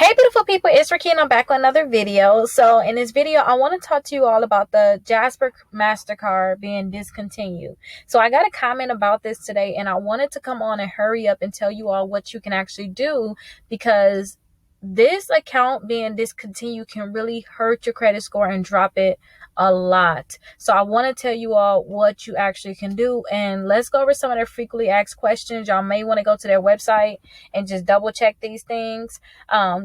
Hey beautiful people, it's Rickita and I'm back with another video. So in this video, I want to talk to you all about the Jasper MasterCard being discontinued. So I got a comment about this today and I wanted to come on and hurry up and tell you all what you can actually do, because this account being discontinued can really hurt your credit score and drop it a lot. So I want to tell you all what you actually can do, and let's go over some of their frequently asked questions. Y'all may want to go to their website and just double check these things,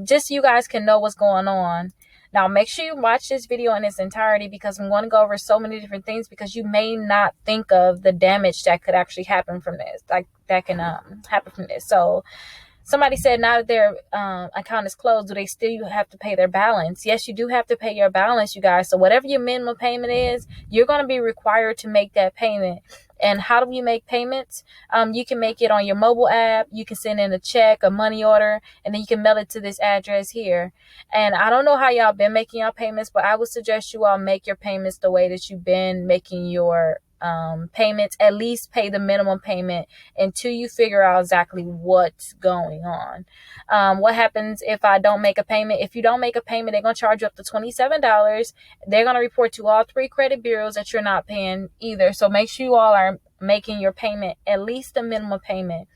just so you guys can know what's going on. Now, make sure you watch this video in its entirety, because I'm going to go over so many different things, because you may not think of the damage that could actually happen from this, like that can happen from this. So somebody said, now that their account is closed, do they still have to pay their balance? Yes, you do have to pay your balance, you guys. So whatever your minimum payment is, you're going to be required to make that payment. And how do you make payments? You can make it on your mobile app. You can send in a check, a money order, and then you can mail it to this address here. And I don't know how y'all been making your payments, but I would suggest you all make your payments the way that you've been making your payments. At least pay the minimum payment until you figure out exactly what's going on. What happens if I don't make a payment? If you don't make a payment, they're going to charge you up to $27. They're going to report to all 3 credit bureaus that you're not paying either. So make sure you all are making your payment, at least the minimum payment.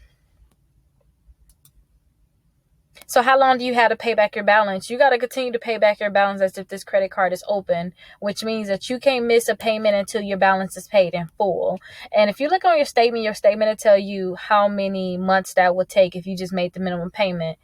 So how long do you have to pay back your balance? You got to continue to pay back your balance as if this credit card is open, which means that you can't miss a payment until your balance is paid in full. And if you look on your statement will tell you how many months that would take if you just made the minimum payment.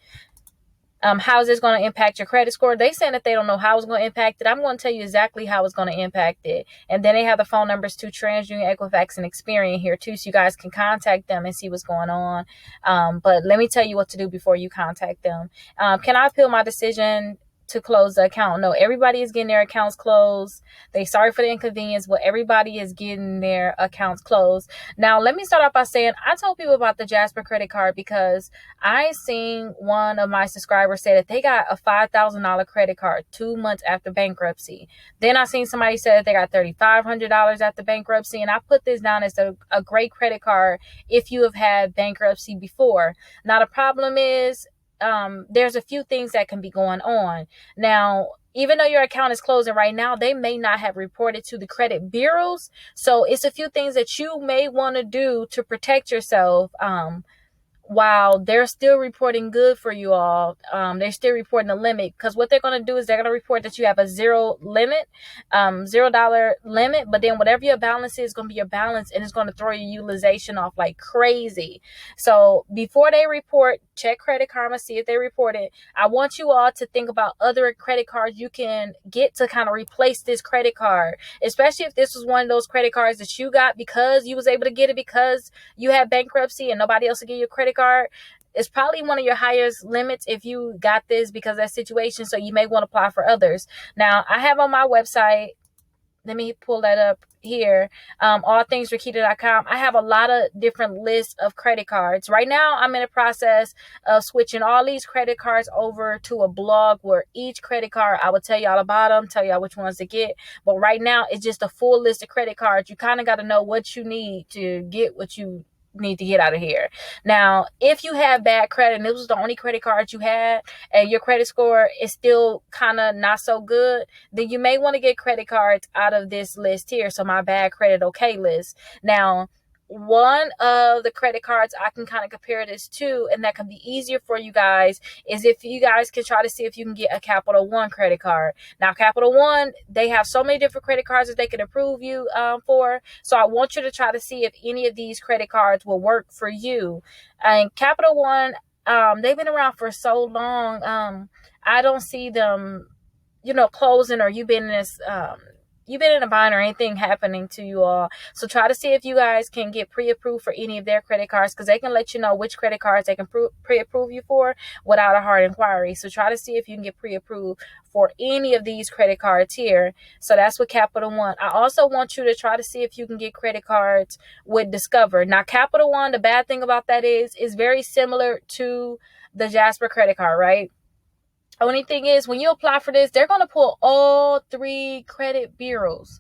How is this going to impact your credit score? They saying that they don't know how it's going to impact it. I'm going to tell you exactly how it's going to impact it. And then they have the phone numbers to TransUnion, Equifax, and Experian here too, so you guys can contact them and see what's going on. But let me tell you what to do before you contact them. Can I appeal my decision to close the account? No, everybody is getting their accounts closed. They sorry for the inconvenience, but everybody is getting their accounts closed. Now, let me start off by saying I told people about the Jasper credit card because I seen one of my subscribers say that they got a $5,000 credit card 2 months after bankruptcy. Then I seen somebody say that they got $3,500 after bankruptcy, and I put this down as a great credit card if you have had bankruptcy before. Now, the problem is there's a few things that can be going on. Now, even though your account is closing right now, they may not have reported to the credit bureaus. So it's a few things that you may want to do to protect yourself while they're still reporting good for you all. They're still reporting the limit, because what they're going to do is they're going to report that you have a $0 limit, but then whatever your balance is going to be your balance, and it's going to throw your utilization off like crazy. So before they report, check Credit Karma, see if they report it. I want you all to think about other credit cards you can get to kind of replace this credit card, especially if this was one of those credit cards that you got because you was able to get it because you had bankruptcy and nobody else will give you a credit card. It's probably one of your highest limits if you got this because of that situation. So you may want to apply for others. Now, I have on my website, let me pull that up here, allthingsrickita.com. I have a lot of different lists of credit cards. Right now, I'm in the process of switching all these credit cards over to a blog where each credit card, I will tell y'all about them, tell y'all which ones to get. But right now, it's just a full list of credit cards. You kind of got to know what you need to get what you need to get out of here. Now, if you have bad credit and this was the only credit card you had and your credit score is still kind of not so good, then you may want to get credit cards out of this list here. So my bad credit okay list. Now, one of the credit cards I can kind of compare this to, and that can be easier for you guys, is if you guys can try to see if you can get a Capital One credit card. Now, Capital One, they have so many different credit cards that they can approve you for. So I want you to try to see if any of these credit cards will work for you. And Capital One, they've been around for so long. I don't see them, closing, or you've been in a bind or anything happening to you all. So try to see if you guys can get pre-approved for any of their credit cards, because they can let you know which credit cards they can pre-approve you for without a hard inquiry. So try to see if you can get pre-approved for any of these credit cards here. So that's what Capital One. I also want you to try to see if you can get credit cards with Discover. Now, Capital One, the bad thing about that is very similar to the Jasper credit card, right? Only thing is, when you apply for this, they're going to pull all 3 credit bureaus.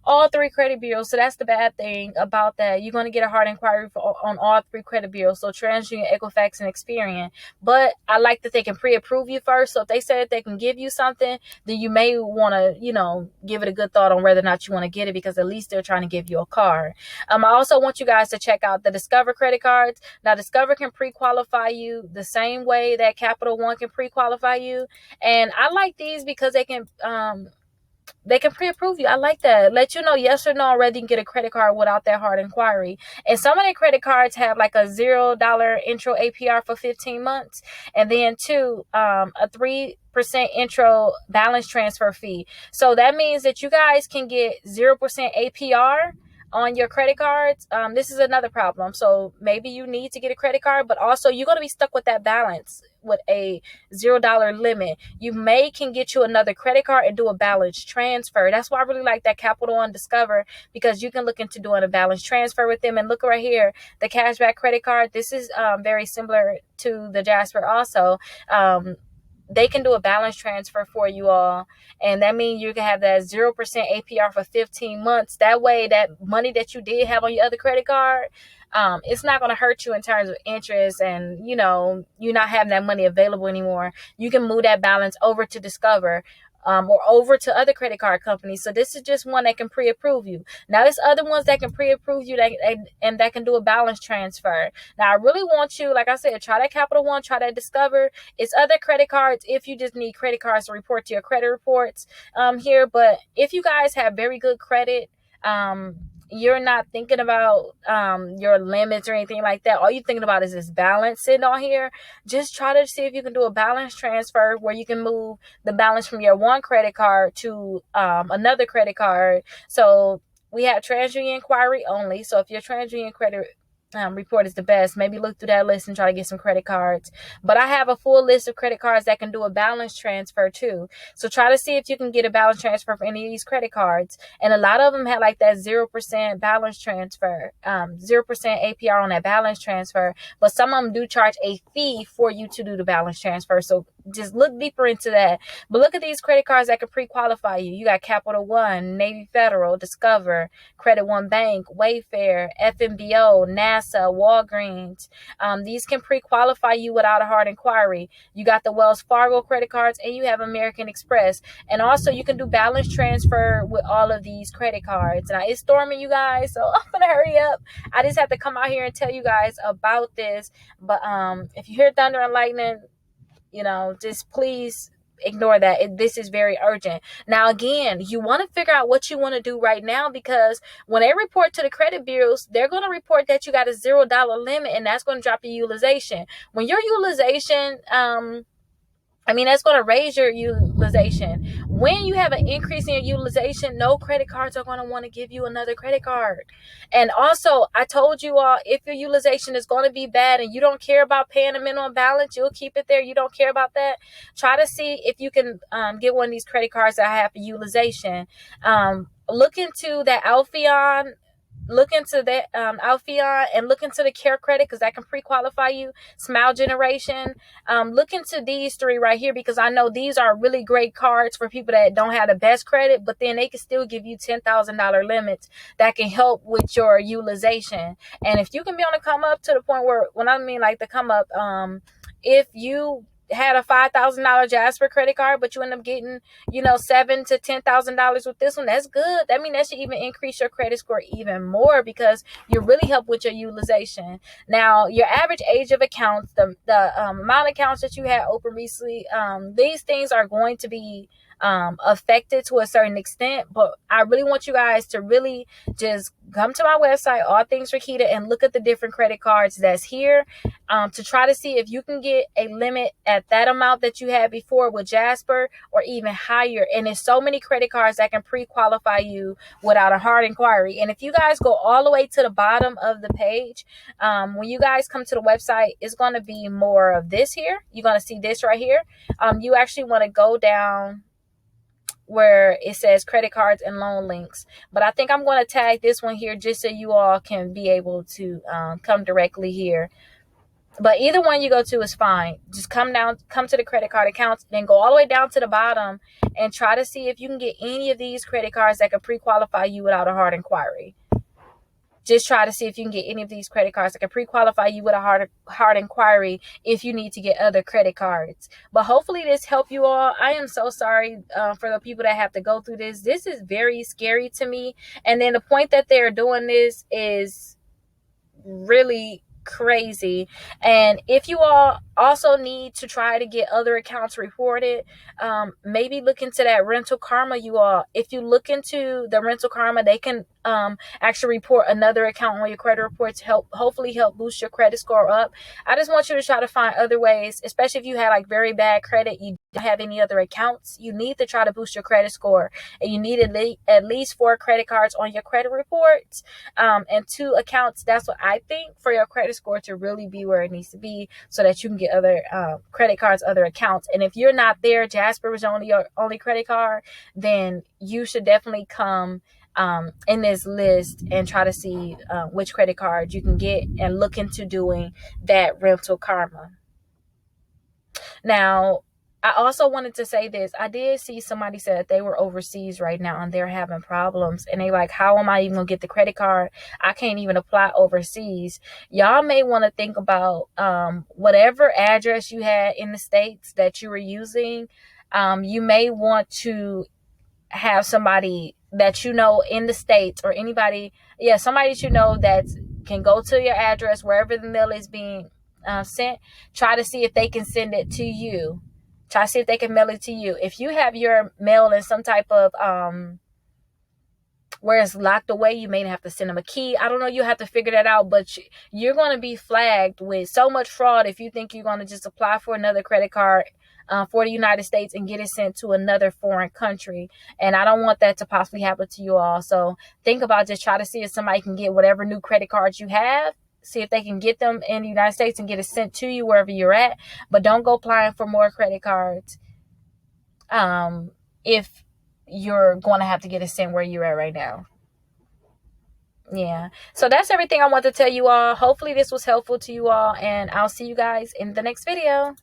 all three credit bureaus. So that's the bad thing about that. You're going to get a hard inquiry on all three credit bureaus. So TransUnion, Equifax, and Experian. But I like that they can pre-approve you first. So if they say that they can give you something, then you may want to, give it a good thought on whether or not you want to get it, because at least they're trying to give you a card. I also want you guys to check out the Discover credit cards. Now, Discover can pre-qualify you the same way that Capital One can pre-qualify you. And I like these because they can pre-approve you. I like that. Let you know yes or no already. You can get a credit card without that hard inquiry. And some of their credit cards have like a $0 intro APR for 15 months. And then a 3% intro balance transfer fee. So that means that you guys can get 0% APR on your credit cards. This is another problem. So maybe you need to get a credit card, but also you're going to be stuck with that balance with a $0 limit. You can get you another credit card and do a balance transfer. That's why I really like that Capital One Discover, because you can look into doing a balance transfer with them. And look right here, the cashback credit card. This is very similar to the Jasper also. They can do a balance transfer for you all. And that means you can have that 0% APR for 15 months. That way, that money that you did have on your other credit card, it's not going to hurt you in terms of interest, and, you're not having that money available anymore. You can move that balance over to Discover. Or over to other credit card companies. So this is just one that can pre-approve you. Now, there's other ones that can pre-approve you and that can do a balance transfer. Now, I really want you, like I said, try that Capital One, try that Discover. It's other credit cards if you just need credit cards to report to your credit reports here. But if you guys have very good credit, you're not thinking about your limits or anything like that. All you're thinking about is this balance sitting on here. Just try to see if you can do a balance transfer where you can move the balance from your one credit card to another credit card. So we have TransUnion inquiry only. So if your TransUnion credit report is the best, maybe look through that list and try to get some credit cards. But I have a full list of credit cards that can do a balance transfer too. So try to see if you can get a balance transfer for any of these credit cards. And a lot of them have like that 0% balance transfer, 0% APR on that balance transfer. But some of them do charge a fee for you to do the balance transfer. So just look deeper into that. But look at these credit cards that can pre-qualify you. You got Capital One, Navy Federal, Discover, Credit One Bank, Wayfair, FNBO, NASA, Walgreens. These can pre-qualify you without a hard inquiry. You got the Wells Fargo credit cards, and you have American Express. And also you can do balance transfer with all of these credit cards. Now, it's storming, you guys, so I'm gonna hurry up. I just have to come out here and tell you guys about this. But if you hear thunder and lightning, just please ignore that. This is very urgent. Now, again, you want to figure out what you want to do right now, because when they report to the credit bureaus, they're going to report that you got a $0 limit, and that's going to drop your utilization. When your utilization, that's going to raise your utilization. When you have an increase in your utilization, no credit cards are going to want to give you another credit card. And also, I told you all, if your utilization is going to be bad and you don't care about paying a minimum balance, you'll keep it there. You don't care about that. Try to see if you can get one of these credit cards that I have for utilization. Look into that Alpheon. Look into that Alpheon, and look into the Care Credit, because that can pre-qualify you. Smile Generation. Look into these three right here, because I know these are really great cards for people that don't have the best credit, but then they can still give you $10,000 limits that can help with your utilization. And if you can be on the come up to the point where, when I mean like the come up, if you had a $5,000 Jasper credit card, but you end up getting, $7,000 to $10,000 with this one, that's good. That means that should even increase your credit score even more, because you really help with your utilization. Now, your average age of accounts, the amount of accounts that you had open recently, these things are going to be affected to a certain extent, but I really want you guys to really just come to my website, All Things Rickita, and look at the different credit cards that's here, to try to see if you can get a limit at that amount that you had before with Jasper, or even higher. And there's so many credit cards that can pre-qualify you without a hard inquiry. And if you guys go all the way to the bottom of the page, when you guys come to the website, it's going to be more of this here. You're going to see this right here. You actually want to go down where it says credit cards and loan links. But I think I'm going to tag this one here just so you all can be able to come directly here. But either one you go to is fine. Just come to the credit card accounts, then go all the way down to the bottom and try to see if you can get any of these credit cards that can pre-qualify you without a hard inquiry. Just try to see if you can get any of these credit cards that can pre-qualify you with a hard inquiry if you need to get other credit cards. But hopefully this helped you all. I am so sorry for the people that have to go through this. This is very scary to me. And then the point that they're doing this is really crazy. And if you all also need to try to get other accounts reported, maybe look into that rental karma. You all, if you look into the rental karma, they can actually report another account on your credit report to hopefully help boost your credit score up. I just want you to try to find other ways, especially if you have like very bad credit, you don't have any other accounts, you need to try to boost your credit score, and you need at least 4 credit cards on your credit reports, and 2 accounts. That's what I think, for your credit score to really be where it needs to be, so that you can get other credit cards, other accounts. And if you're not there, Jasper is only your only credit card, then you should definitely come in this list and try to see which credit card you can get, and look into doing that rental karma. Now, I also wanted to say this. I did see somebody said that they were overseas right now and they're having problems. And they like, how am I even going to get the credit card? I can't even apply overseas. Y'all may want to think about whatever address you had in the States that you were using. You may want to have somebody that you know in the States, or anybody, somebody that you know that can go to your address wherever the mail is being sent. Try to see if they can send it to you. Try to see if they can mail it to you. If you have your mail in some type of where it's locked away, you may have to send them a key. I don't know. You have to figure that out. But you're going to be flagged with so much fraud if you think you're going to just apply for another credit card for the United States and get it sent to another foreign country. And I don't want that to possibly happen to you all. So think about, just try to see if somebody can get whatever new credit cards you have. See if they can get them in the United States and get it sent to you wherever you're at. But don't go applying for more credit cards if you're going to have to get it sent where you're at right now. Yeah. So that's everything I want to tell you all. Hopefully this was helpful to you all, and I'll see you guys in the next video.